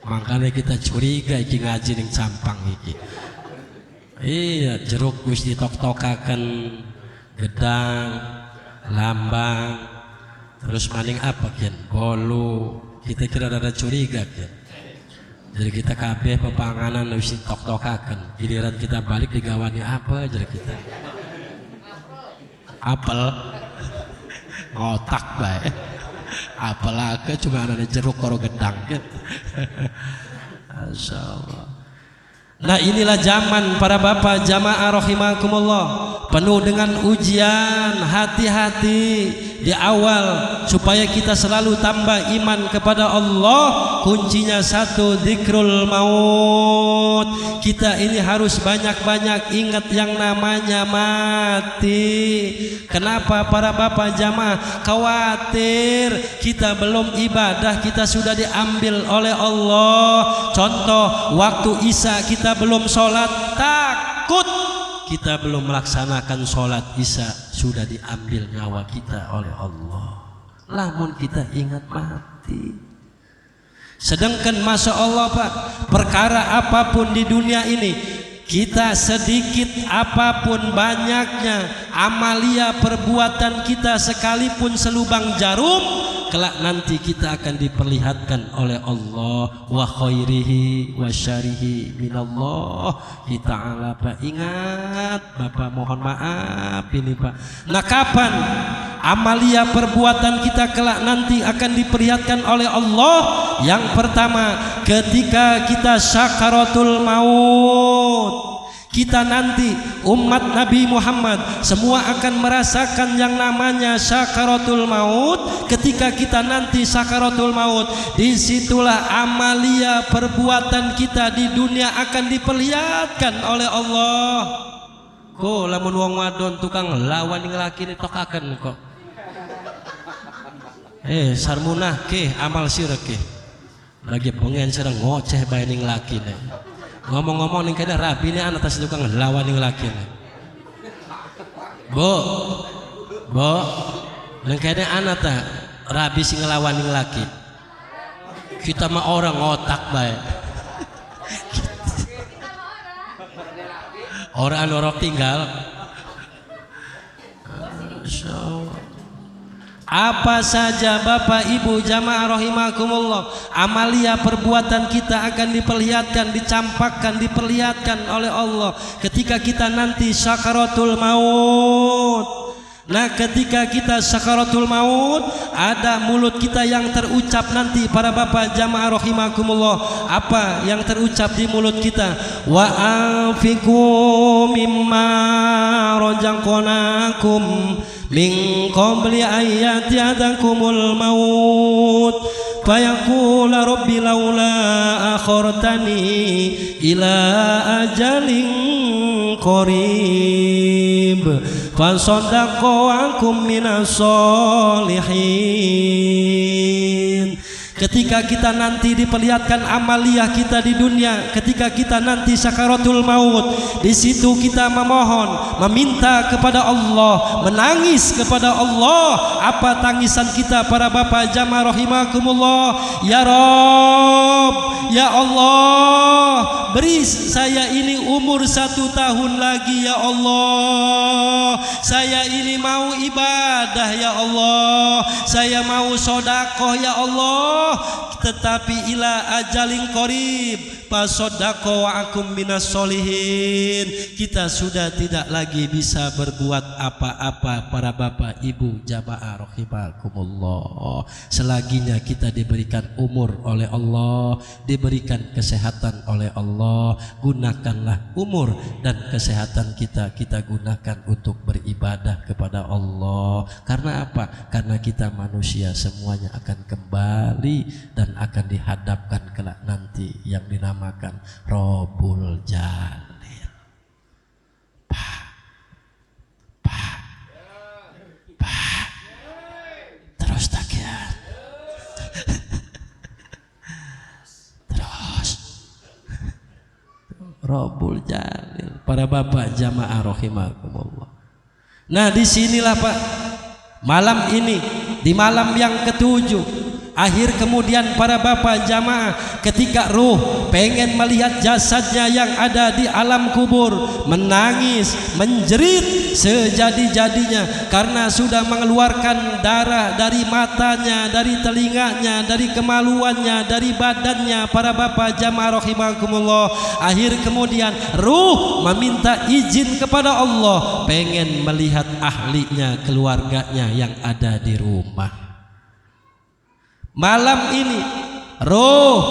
Makanya kita curiga iki ngaji ning campang iki. Iya, jeruk wis ditok-tokaken, gedang, lambang, terus maning apa kian? Bolu. Kita kira ada curiga kian. Jadi kita kabeh pepanganan wis ditok-tokaken. Giliran kita balik digawani apa jadi kita? Apel, ngotak bae. Apalagi cuma ada jeruk karo gedang. Masyaallah. Nah inilah zaman para bapak jamaah rahimakumullah. penuh dengan ujian. Hati-hati di awal supaya kita selalu tambah iman kepada Allah. Kuncinya satu, zikrul maut. Kita ini harus banyak-banyak ingat yang namanya mati. Kenapa para bapak jamaah khawatir kita belum ibadah, kita sudah diambil oleh Allah? Contoh, waktu Isya kita belum sholat, takut kita belum melaksanakan sholat Isya, sudah diambil nyawa kita oleh Allah. Lamun kita ingat mati. Sedangkan Masya Allah Pak, perkara apapun di dunia ini, kita sedikit apapun banyaknya amalia perbuatan kita sekalipun selubang jarum, kelak nanti kita akan diperlihatkan oleh Allah. Wa khairihi wa syarihi minallah ta'ala. Pak, ingat Bapak, mohon maaf ini Pak. Nah, kapan amalia perbuatan kita kelak nanti akan diperlihatkan oleh Allah? Yang pertama, ketika kita sakaratul maut. Kita nanti umat Nabi Muhammad semua akan merasakan yang namanya sakaratul maut. Ketika kita nanti sakaratul maut, disitulah amalia perbuatan kita di dunia akan diperlihatkan oleh Allah. Kok lamun wong wadon tukang lawan ning laki ni tokaken kok. Sarmunah ke amal sirek ke. Lagi pengen serang ngoceh bae ning laki ni. Ngomong-ngomong ning kada rabi ini anak tas tukang lawan ning laki nih. Bo, ning kada anak ta rabi sing ngelawan ning laki. Kita mah orang otak bae. Orang tinggal. Apa saja Bapak Ibu jamaah rahimakumullah, amalia perbuatan kita akan diperlihatkan, dicampakkan, diperlihatkan oleh Allah ketika kita nanti sakaratul maut. Nah, ketika kita sakaratul maut, ada mulut kita yang terucap nanti para bapak jamaah rahimakumullah. Apa yang terucap di mulut kita? Wa anfiqu mimma razaqnakum min qabli ayati adakumul maut fayaqula rabbi laula akhartani ila ajalin qarib fasaddaqu ankum minas solihin. Ketika kita nanti diperlihatkan amalia kita di dunia, ketika kita nanti sakaratul maut, di situ kita memohon, meminta kepada Allah, menangis kepada Allah. Apa tangisan kita para bapak jamaah rahimakumullah? Ya Rabb, ya Allah, beri saya ini umur 1 tahun lagi ya Allah. Saya ini mau ibadah ya Allah, saya mau sedekah ya Allah, tetapi ila ajalin qarib fasaddaqu wa akum minas solihin. Kita sudah tidak lagi bisa berbuat apa-apa para bapak ibu jamaah rahimakumullah. Selaginya kita diberikan umur oleh Allah, diberikan kesehatan oleh Allah. Gunakanlah umur dan kesehatan kita gunakan untuk beribadah kepada Allah. Karena apa? Karena kita manusia semuanya akan kembali dan akan dihadapkan kelak nanti yang dinamakan Rabbul Jalil. Terus takian. Terus Rabbul Jalil. Para bapak jamaah rahimakumullah. Nah, disinilah Pak, malam ini, di malam yang ke-7, akhir kemudian para bapak jamaah, ketika ruh pengen melihat jasadnya yang ada di alam kubur, menangis, menjerit sejadi-jadinya karena sudah mengeluarkan darah dari matanya, dari telinganya, dari kemaluannya, dari badannya. Para bapak jamaah rahimakumullah, akhir kemudian ruh meminta izin kepada Allah, pengen melihat ahlinya, keluarganya yang ada di rumah. Malam ini roh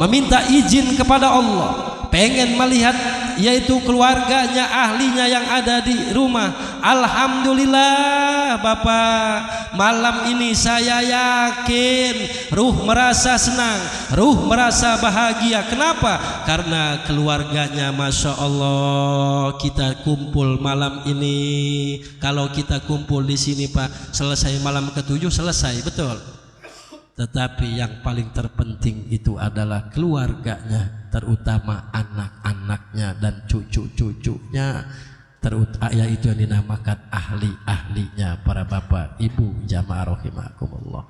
meminta izin kepada Allah, pengen melihat yaitu keluarganya, ahlinya yang ada di rumah. Alhamdulillah Bapak, malam ini saya yakin ruh merasa senang, ruh merasa bahagia. Kenapa? Karena keluarganya, Masya Allah, kita kumpul malam ini. Kalau kita kumpul di sini Pak, selesai malam ke-7 selesai, betul. Tetapi yang paling terpenting itu adalah keluarganya, terutama anak-anaknya dan cucu-cucunya, yaitu yang dinamakan ahli-ahlinya, para bapak ibu jamaah rahimakumullah.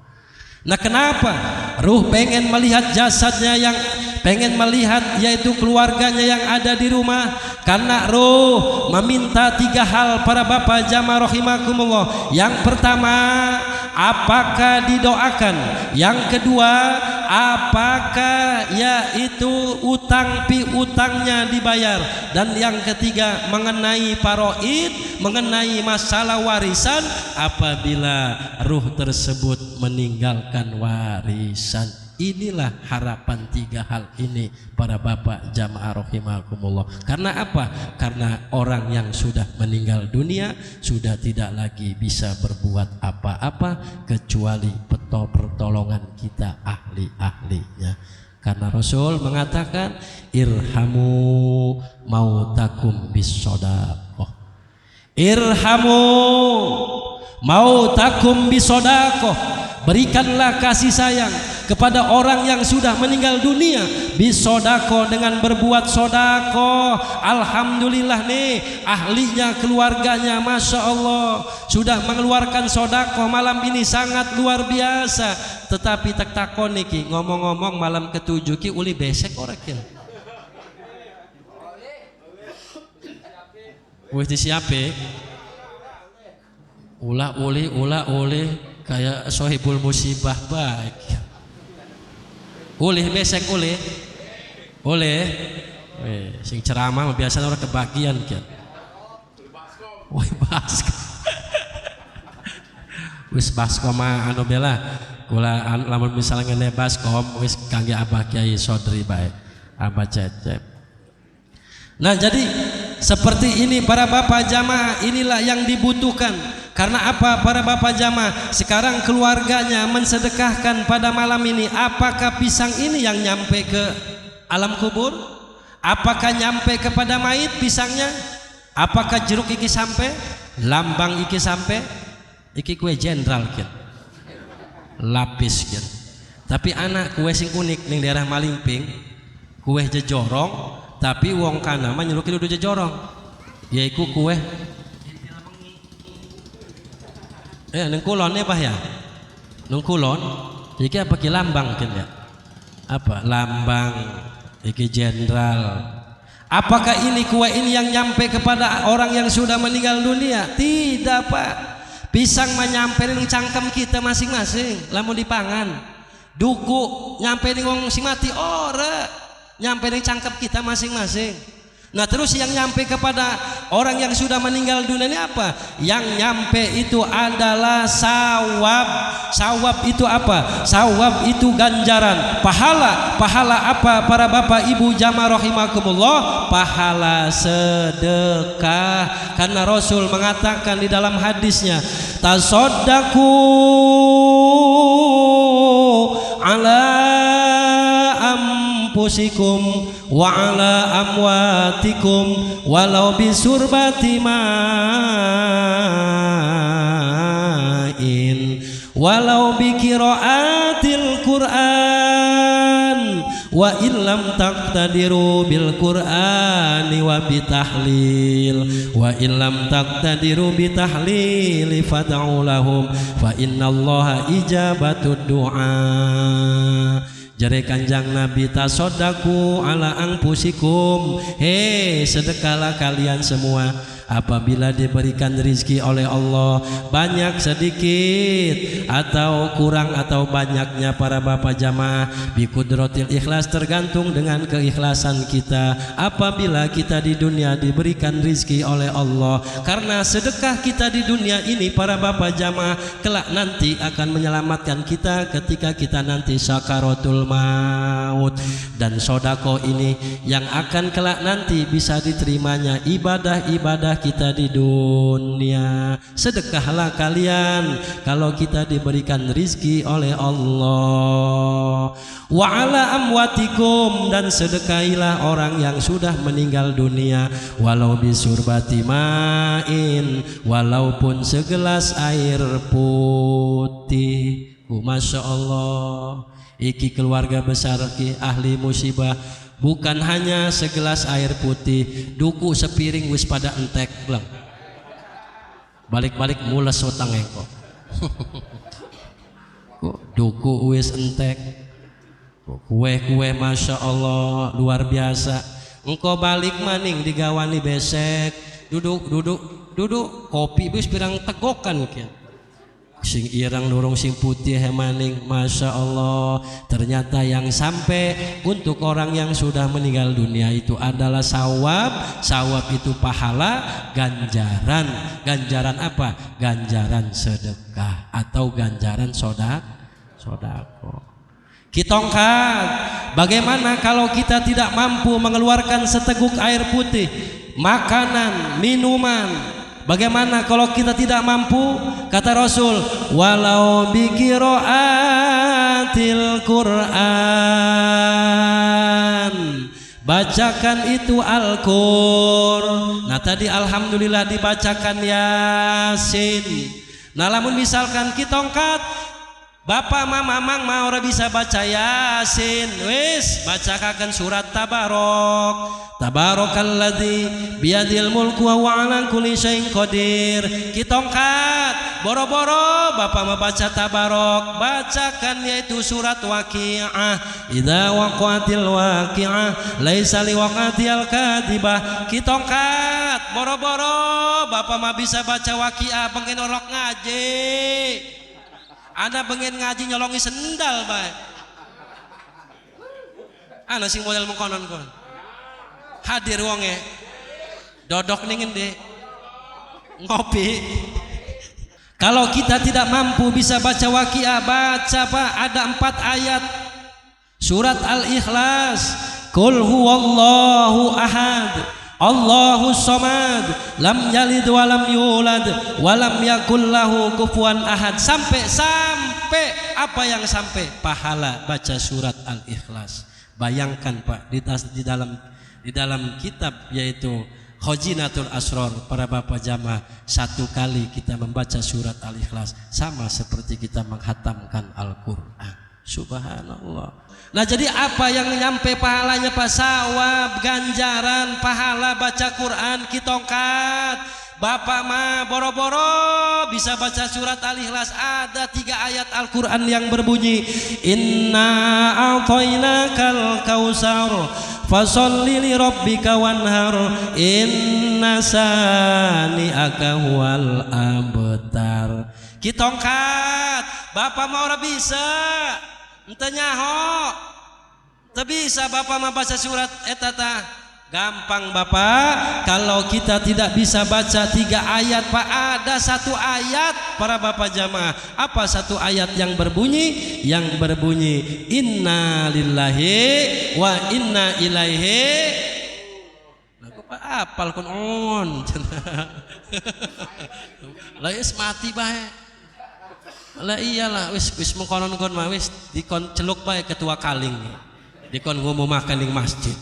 Nah, kenapa ruh pengen melihat jasadnya, yang pengen melihat yaitu keluarganya yang ada di rumah? Karena ruh meminta 3 hal, para bapak jamaah rahimakumullah. Yang pertama, apakah didoakan? Yang kedua, apakah yaitu utang piutangnya dibayar? Dan yang ketiga, mengenai faraid, mengenai masalah warisan apabila ruh tersebut meninggalkan warisan. Inilah harapan 3 hal ini, para bapak jamaah rahimakumullah. Karena apa? Karena orang yang sudah meninggal dunia sudah tidak lagi bisa berbuat apa-apa kecuali pertolongan kita ahli-ahlinya. Karena Rasul mengatakan, irhamu mautakum bisodaqoh, irhamu mautakum bisodaqoh, berikanlah kasih sayang kepada orang yang sudah meninggal dunia bisodako, dengan berbuat sodako. Alhamdulillah nih, ahlinya keluarganya Masya Allah sudah mengeluarkan sodako malam ini sangat luar biasa. Tetapi tak takon niki, ngomong-ngomong malam ke-7 ki uli besek ora ki? Wis disiape? Ulah uli kayak sohibul musibah baik. Oleh besek oleh sing ceramah biasa orang kebagian kan. Woi baskom. Wis baskom anu bela kula lamun misalnya ngene baskom wis kangge Abah Kiai Sodri bae, Abah Cecep. Nah, jadi seperti ini para bapak jamaah, inilah yang dibutuhkan. Karena apa para bapak jamaah? Sekarang keluarganya mensedekahkan pada malam ini. Apakah pisang ini yang nyampe ke alam kubur? Apakah nyampe kepada mayit pisangnya? Apakah jeruk iki sampai? Lambang iki sampai? Iki kue jenderal kan? Lapis kan? Tapi anak kue sing unik ning daerah Malingping, kue jejorong, tapi wong kana mah nyurukin udah jejorong. Yaiku kue neng kulon ya Pak ya, neng kulon iki apa ki lambang kan ya, apa lambang iki jenderal. Apakah ini kue ini yang nyampe kepada orang yang sudah meninggal dunia? Tidak Pak, pisang menyampe ning cangkem kita masing-masing lamun dipangan. Duku nyampe ning wong sing mati ora, nyampe ning cangkem kita masing-masing. Nah, terus yang nyampe kepada orang yang sudah meninggal dunia ini apa? Yang nyampe itu adalah sawab. Sawab itu apa? Sawab itu ganjaran. Pahala. Pahala apa para bapak ibu jamaah rahimakumullah? Pahala sedekah. Karena Rasul mengatakan di dalam hadisnya, tasodaku ala anfusikum wa ala amwatikum walau bisurbati ma'in walau bikiraatil Qur'an wa illam taqtadiru bil Qur'ani wa bitahlil wa illam taqtadiru bitahlili fad'u lahum fa innallaha ijabatud du'a. Jare Kanjang Nabi, tasodaku ala anfusikum, sedekahlah kalian semua apabila diberikan rizki oleh Allah banyak sedikit atau kurang atau banyaknya para bapak jamaah biqudratil ikhlas tergantung dengan keikhlasan kita. Apabila kita di dunia diberikan rizki oleh Allah karena sedekah kita di dunia ini para bapak jamaah kelak nanti akan menyelamatkan kita ketika kita nanti sakaratul maut. Dan sodako ini yang akan kelak nanti bisa diterimanya ibadah-ibadah kita di dunia. Sedekahlah kalian kalau kita diberikan rizki oleh Allah. Wa ala amwatikum, dan sedekahilah orang yang sudah meninggal dunia walau bisurbati ma'in, walaupun segelas air putih. Masya Allah, iki keluarga besar ki ahli musibah, bukan hanya segelas air putih, duku sepiring wis pada entek belang. Balik-balik mules utang engko. Duku wis entek. Kue-kue Masya Allah luar biasa. Engkau balik maning digawani besek, duduk kopi wis pirang tegokan kian. Sing irang dorong sing putih maning, Masya Allah. Ternyata yang sampai untuk orang yang sudah meninggal dunia itu adalah sawab. Sawab itu pahala, ganjaran apa? Ganjaran sedekah atau ganjaran sodako. Kitongkat, bagaimana kalau kita tidak mampu mengeluarkan seteguk air putih, makanan, minuman? Bagaimana kalau kita tidak mampu? Kata Rasul, walau biqiraatil Quran, bacakan itu Al-Qur'an. Nah tadi alhamdulillah dibacakan Yasin. Nah lamun misalkan kitongkat bapak mamang mau ora bisa baca Yasin, wis bacakaken surat Tabarok. Tabarakalladzi biyadil mulku wa huwa ala kulli syai'in qadir. Kitongkat boro-boro bapak membaca Tabarok, bacakan yaitu surat Waqiah. Idza waqatil waqiah laisa liwaqatiha kadibah. Kitongkat boro-boro bapak mah bisa baca Waqiah pengen orok ngaji. Ada pengen ngaji nyolongi sendal bae. Ana sing model mengkonon kon. Hadir wonge. Dodok ning endi? Ngopi. Kalau kita tidak mampu bisa baca Waqiah, baca Pak, ada 4 ayat surat Al-Ikhlas. Qul huwallahu ahad, Allahus samad, lam yalid walam yulad walam yakul lahu kufuwan ahad. Sampai apa yang sampai? Pahala baca surat Al-Ikhlas. Bayangkan Pak, di dalam kitab yaitu Khazinatul Asrar para bapak jamaah, 1 kali kita membaca surat Al-Ikhlas sama seperti kita menghatamkan Al-Qur'an. Subhanallah. Nah jadi apa yang nyampe pahalanya Pak? Sawab, ganjaran, pahala baca Quran kitongkat. Bapak mah boro-boro bisa baca surat Al-Ikhlas. Ada 3 ayat Al-Quran yang berbunyi, Inna a'tainakal kausar fasholli li rabbika wanhar inna sani'aka huwal abtar. Kitongkat bapak mau ora bisa entenya ho teu bisa bapak mah baca surat eta. Gampang Bapak, kalau kita tidak bisa baca 3 ayat Pak, ada 1 ayat para bapak jamaah. Apa 1 ayat yang berbunyi? Yang berbunyi inna lillahi wa inna ilaihi. Lagu Pak apal kon on. Lah wis mati bae. Lah iyalah wis mengkonon-kon mah wis dikon celuk bae ketua kaling. Dikon ngomongkan ning masjid.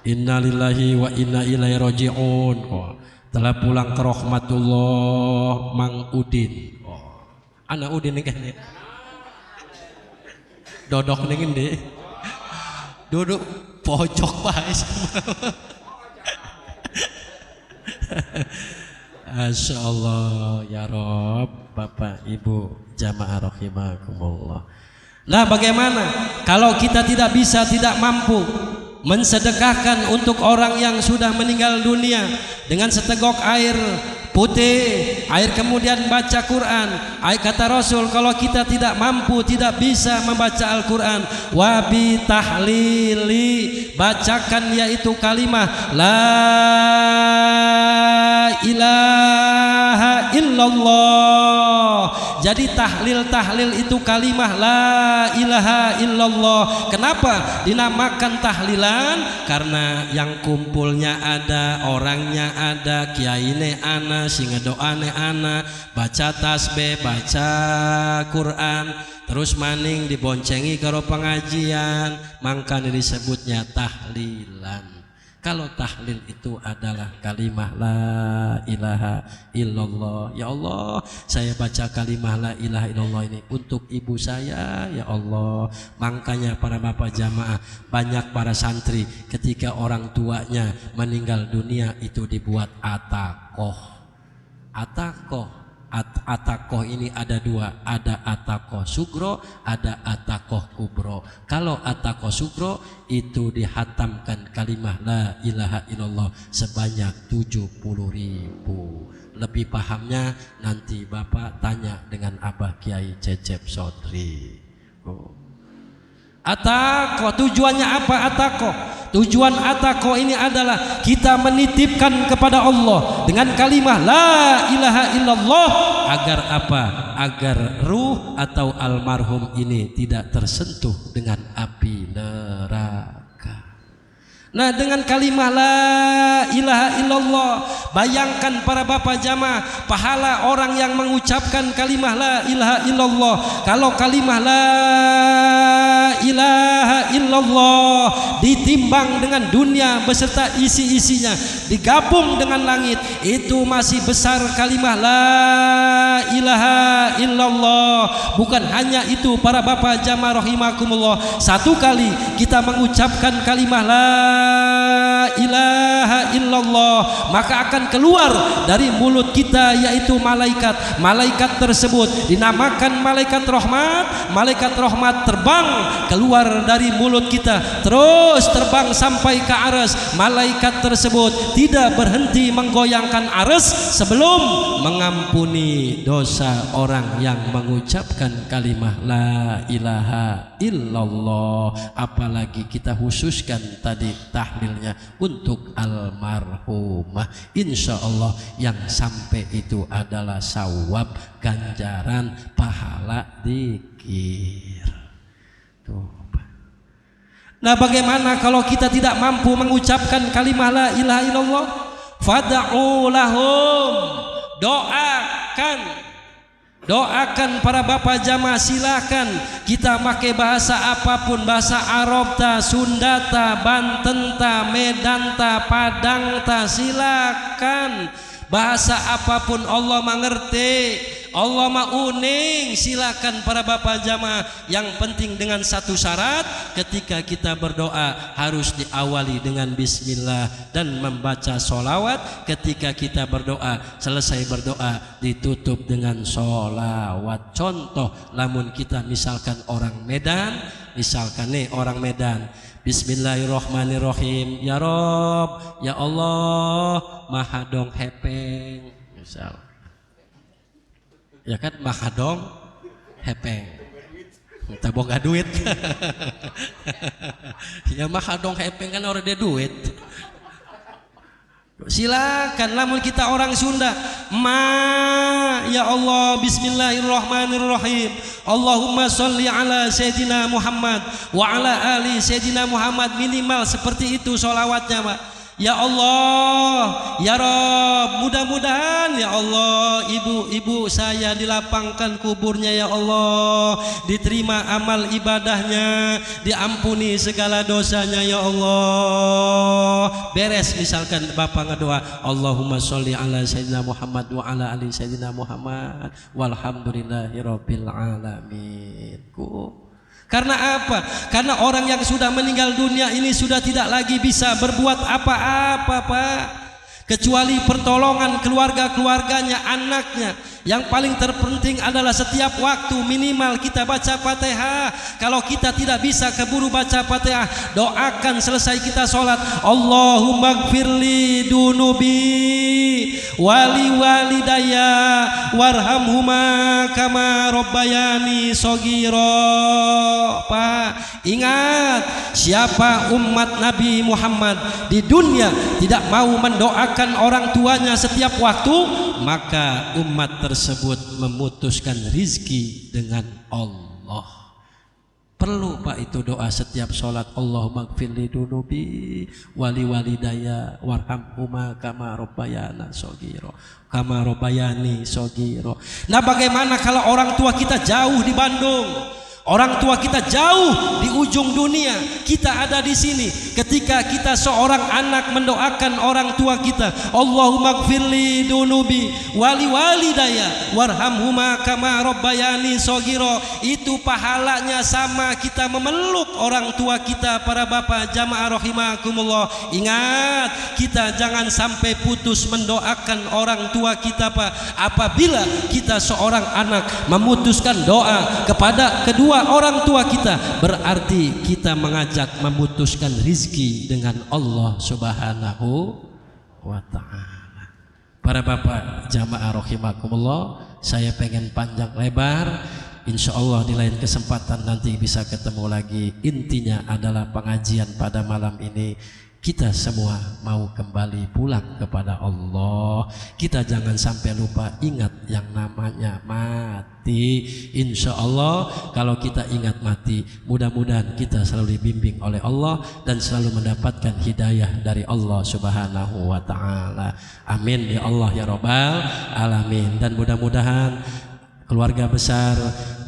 Innalillahi wa inna ilaihi raji'un. Telah pulang ke rahmatullah Mang Udin. Anak Udin nih kan ya. Dodok nih ngendi? Duduk pojok bae. Masya Allah ya Rob, Bapak Ibu jamaah rahimakumullah. Nah bagaimana kalau kita tidak bisa, tidak mampu? mensedekahkan untuk orang yang sudah meninggal dunia dengan setegok air putih, air kemudian baca Quran. Kata Rasul, kalau kita tidak mampu, tidak bisa membaca Al-Quran, wabi tahlili, bacakan yaitu kalimah la ilaha illallah. Jadi tahlil itu kalimah la ilaha illallah. Kenapa dinamakan tahlilan? Karena yang kumpulnya ada, orangnya ada, kiaine ana, singa doane ana, baca tasbih, baca Quran, terus maning diboncengi karo pengajian, mangkane disebutnya tahlilan. Kalau tahlil itu adalah kalimah la ilaha illallah. Ya Allah, saya baca kalimah la ilaha illallah ini untuk ibu saya, ya Allah. Makanya para bapak jamaah, banyak para santri ketika orang tuanya meninggal dunia itu dibuat atakoh. Atakoh ini ada dua, ada atakoh sugro, ada atakoh kubro. Kalau atakoh sugro itu dihatamkan kalimah la ilaha illallah sebanyak 70.000. Lebih pahamnya nanti Bapak tanya dengan Abah Kiai Cecep Sodri. Atakoh tujuannya apa? Atakoh, tujuan atakoh ini adalah kita menitipkan kepada Allah dengan kalimah la ilaha illallah. Agar apa? Agar ruh atau almarhum ini tidak tersentuh dengan api neraka. Nah, dengan kalimah la ilaha illallah, bayangkan para bapak jamaah, pahala orang yang mengucapkan kalimah la ilaha illallah. Kalau kalimah la ilaha illallah ditimbang dengan dunia beserta isi-isinya, digabung dengan langit, itu masih besar kalimah la ilaha illallah. Bukan hanya itu para bapak jamaah rahimakumullah, satu kali kita mengucapkan kalimah la ilaha illallah, maka akan keluar dari mulut kita yaitu malaikat. Malaikat tersebut dinamakan malaikat rahmat. Malaikat rahmat terbang keluar dari mulut kita, terus terbang sampai ke aras. Malaikat tersebut tidak berhenti menggoyangkan aras sebelum mengampuni dosa orang yang mengucapkan kalimah la ilaha illallah. Apalagi kita khususkan tadi tahlilnya untuk almarhumah, insya Allah yang sampai itu adalah sawab, ganjaran, pahala dzikir. Nah, bagaimana kalau kita tidak mampu mengucapkan kalimah la ilaha illallah? Fad'u lahum, doakan para bapak jamaah. Silakan kita pakai bahasa apapun, bahasa Arab ta, Sunda ta, Banten ta, Medan ta, Padang ta, silakan bahasa apapun. Allah mengerti, Allah mauning. Silakan para bapak jamaah. Yang penting dengan satu syarat, ketika kita berdoa harus diawali dengan bismillah dan membaca sholawat. Ketika kita berdoa, selesai berdoa ditutup dengan sholawat. Contoh, lamun kita misalkan orang Medan, misalkan nih orang Medan, bismillahirrahmanirrahim, ya Rob, ya Allah, mahadong hepeng, misal, ya kan, mahadong hepeng, kita boga duit. Ya mahadong hepeng kan orang dia duit. Silakan, namun kita orang Sunda, ya Allah, bismillahirrahmanirrahim, Allahumma sholli ala Sayyidina Muhammad wa ala ali Sayyidina Muhammad, minimal seperti itu sholawatnya, Pak. Ya Allah, ya Rob, mudah-mudahan ya Allah ibu-ibu saya dilapangkan kuburnya, ya Allah, diterima amal ibadahnya, diampuni segala dosanya, ya Allah. Beres misalkan bapak ngedoa, Allahumma sholli ala Sayyidina Muhammad wa ala ali Sayyidina Muhammad walhamdulillahirabbil alamin. Karena apa? Karena orang yang sudah meninggal dunia ini sudah tidak lagi bisa berbuat apa-apa, Pak. kecuali pertolongan keluarga-keluarganya, anaknya. Yang paling terpenting adalah setiap waktu minimal kita baca Fatihah. Kalau kita tidak bisa keburu baca Fatihah, doakan selesai kita sholat, Allahumma gfirli dunubi wali walidaya warhamhuma kama rabbayani shogiro. Pak, ingat, siapa umat Nabi Muhammad di dunia tidak mau mendoakan orang tuanya setiap waktu, maka umat tersebut memutuskan rizki dengan Allah. Perlu Pak itu doa setiap sholat, Allahumma gfirli dunubi wali walidaya warhamhuma kama rabbayana shogiro, kama rabbayani shogiro. Nah, bagaimana kalau orang tua kita jauh di Bandung, orang tua kita jauh di ujung dunia, kita ada di sini. Ketika kita seorang anak mendoakan orang tua kita, Allahumma gfirli dunubi wali walidaya warhamhuma kama rabbayani shogiro, itu pahalanya sama kita memeluk orang tua kita. Para bapak jamaah rahimakumullah, ingat, kita jangan sampai putus mendoakan orang tua kita, Pak. Apabila kita seorang anak memutuskan doa kepada kedua orang tua kita, berarti kita mengajak memutuskan rizki dengan Allah Subhanahu wa ta'ala. Para bapak jamaah rahimakumullah, saya pengen panjang lebar, insya Allah di lain kesempatan nanti bisa ketemu lagi. Intinya adalah pengajian pada malam ini, kita semua mau kembali pulang kepada Allah. Kita jangan sampai lupa ingat yang namanya mati. Insya Allah kalau kita ingat mati, mudah-mudahan kita selalu dibimbing oleh Allah dan selalu mendapatkan hidayah dari Allah Subhanahu wa ta'ala. Amin ya Allah ya Rabbal alamin. Dan mudah-mudahan keluarga besar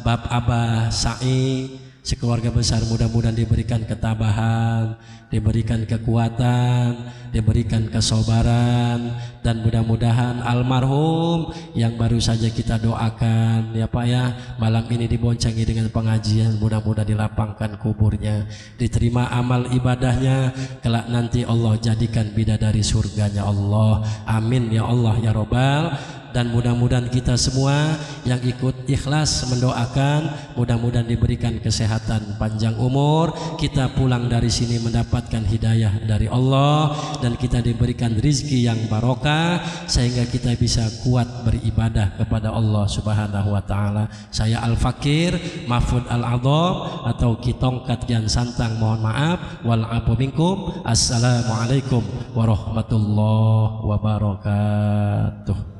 Bab Abah Sa'i, sekeluarga besar mudah-mudahan diberikan ketabahan, diberikan kekuatan, diberikan kesabaran, dan mudah-mudahan almarhum yang baru saja kita doakan ya Pak ya, malam ini diboncengi dengan pengajian, mudah-mudahan dilapangkan kuburnya, diterima amal ibadahnya, kelak nanti Allah jadikan bidadari surganya Allah. Amin ya Allah ya Rabbal. Dan mudah-mudahan kita semua yang ikut ikhlas mendoakan, mudah-mudahan diberikan kesehatan panjang umur, kita pulang dari sini mendapatkan hidayah dari Allah, dan kita diberikan rizki yang barokah sehingga kita bisa kuat beribadah kepada Allah Subhanahu wa ta'ala. Saya Al-Fakir Mahfud Al-Adham atau Kitongkat Gian Santang, mohon maaf. Wal-afu minkum. Assalamualaikum warahmatullahi wabarakatuh.